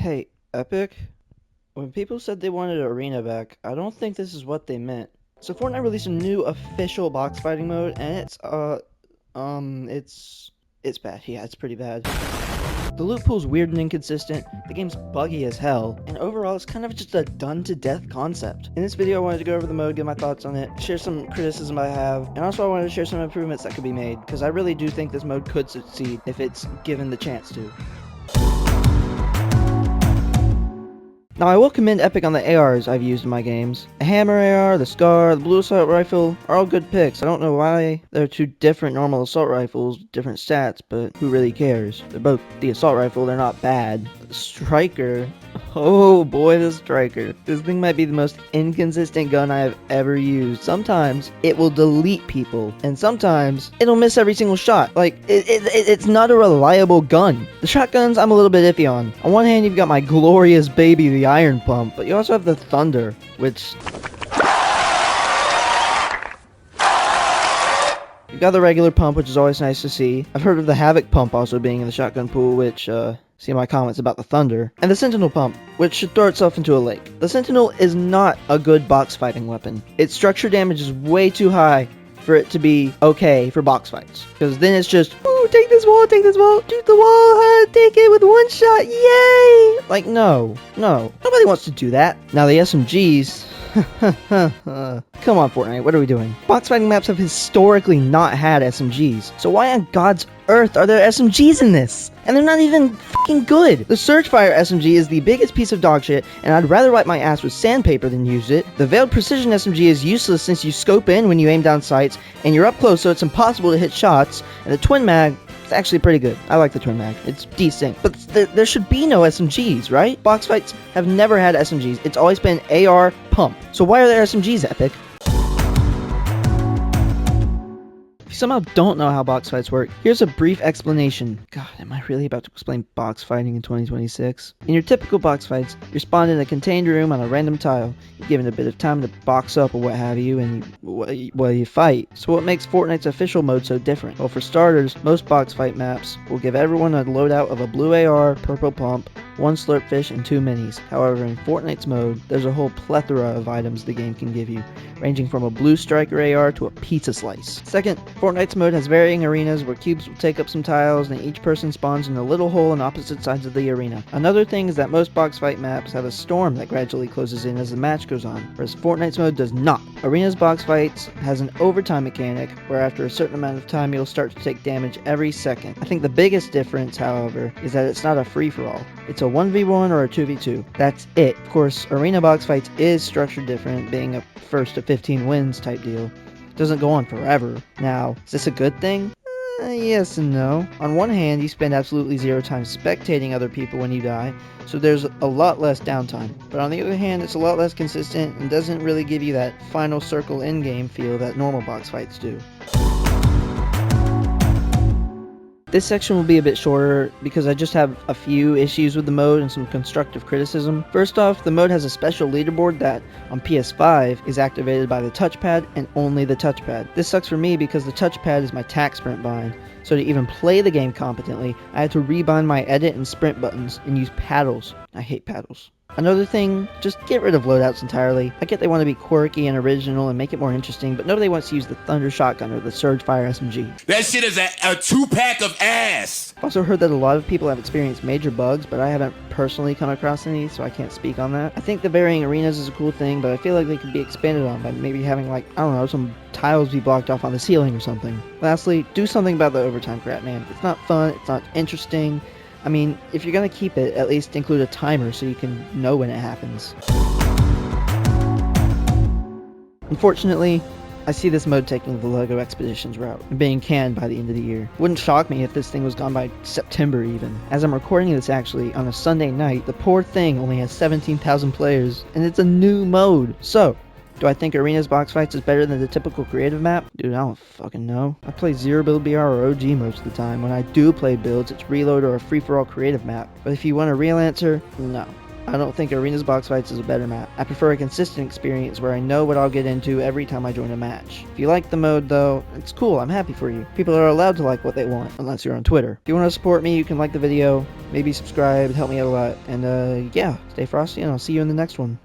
Hey, Epic? When people said they wanted Arena back, I don't think this is what they meant. So Fortnite released a new official box fighting mode, and it's bad. Yeah, it's pretty bad. The loot pool's weird and inconsistent, the game's buggy as hell, and overall it's kind of just a done-to-death concept. In this video I wanted to go over the mode, give my thoughts on it, share some criticism I have, and also I wanted to share some improvements that could be made, because I really do think this mode could succeed if it's given the chance to. Now, I will commend Epic on the ARs I've used in my games. The Hammer AR, the Scar, the Blue Assault Rifle are all good picks. I don't know why they're two different normal assault rifles, different stats, but who really cares? They're both the assault rifle, they're not bad. The Striker, oh boy, the Striker. This thing might be the most inconsistent gun I have ever used. Sometimes it will delete people, and sometimes it'll miss every single shot. Like, it's not a reliable gun. The shotguns I'm a little bit iffy on. On one hand, you've got my glorious baby, the Iron Pump, but you also have the Thunder, which... You've got the regular pump, which is always nice to see. I've heard of the Havoc pump also being in the shotgun pool, which, see my comments about the Thunder. And the Sentinel pump, which should throw itself into a lake. The Sentinel is not a good box fighting weapon. Its structure damage is way too high for it to be okay for box fights. Because then it's just, ooh, take this wall, shoot the wall, take it with one shot, yay! Like, no. Nobody wants to do that. Now the SMGs, come on Fortnite, what are we doing? Box fighting maps have historically not had SMGs, so why on God's earth are there SMGs in this? And they're not even fucking good. The Surgefire SMG is the biggest piece of dog shit, and I'd rather wipe my ass with sandpaper than use it. The Veiled Precision SMG is useless since you scope in when you aim down sights, and you're up close so it's impossible to hit shots. And the Twin Mag is actually pretty good. I like the Twin Mag. It's decent. But there should be no SMGs, right? Box fights have never had SMGs. It's always been AR pump. So why are there SMGs, Epic? If you somehow don't know how box fights work, here's a brief explanation. God, am I really about to explain box fighting in 2026? In your typical box fights, you're spawned in a contained room on a random tile. You're given a bit of time to box up or what have you, and you fight. So what makes Fortnite's official mode so different? Well, for starters, most box fight maps will give everyone a loadout of a blue AR, purple pump, 1 slurp fish, and 2 minis. However, in Fortnite's mode, there's a whole plethora of items the game can give you, ranging from a blue striker AR to a pizza slice. Second, Fortnite's mode has varying arenas where cubes will take up some tiles and each person spawns in a little hole on opposite sides of the arena. Another thing is that most box fight maps have a storm that gradually closes in as the match goes on, whereas Fortnite's mode does not. Arena's box fights has an overtime mechanic where after a certain amount of time you'll start to take damage every second. I think the biggest difference, however, is that it's not a free-for-all. It's a 1v1 or a 2v2. That's it. Of course, Arena box fights is structured different, being a first to 15 wins type deal. It doesn't go on forever. Now, is this a good thing? Yes and no. On one hand, you spend absolutely 0 time spectating other people when you die, so there's a lot less downtime. But on the other hand, it's a lot less consistent and doesn't really give you that final circle in-game feel that normal box fights do. This section will be a bit shorter because I just have a few issues with the mode and some constructive criticism. First off, the mode has a special leaderboard that, on PS5, is activated by the touchpad and only the touchpad. This sucks for me because the touchpad is my tac sprint bind, so to even play the game competently, I had to rebind my edit and sprint buttons and use paddles. I hate paddles. Another thing, just get rid of loadouts entirely. I get they want to be quirky and original and make it more interesting, but nobody wants to use the Thunder Shotgun or the Surgefire SMG. That shit is a 2-pack of ass! I've also heard that a lot of people have experienced major bugs, but I haven't personally come across any, so I can't speak on that. I think the varying arenas is a cool thing, but I feel like they could be expanded on by maybe having, like, I don't know, some tiles be blocked off on the ceiling or something. Lastly, do something about the overtime crap, man. It's not fun, it's not interesting. I mean, if you're gonna keep it, at least include a timer so you can know when it happens. Unfortunately, I see this mode taking the LEGO Expeditions route and being canned by the end of the year. Wouldn't shock me if this thing was gone by September even. As I'm recording this actually, on a Sunday night, the poor thing only has 17,000 players, and it's a new mode. So, do I think Arena's box fights is better than the typical creative map? Dude, I don't fucking know. I play 0 build BR or OG most of the time. When I do play builds, it's reload or a free-for-all creative map. But if you want a real answer, no. I don't think Arena's Box Fights is a better map. I prefer a consistent experience where I know what I'll get into every time I join a match. If you like the mode though, it's cool, I'm happy for you. People are allowed to like what they want, unless you're on Twitter. If you want to support me, you can like the video, maybe subscribe, it'd help me out a lot. And yeah, stay frosty and I'll see you in the next one.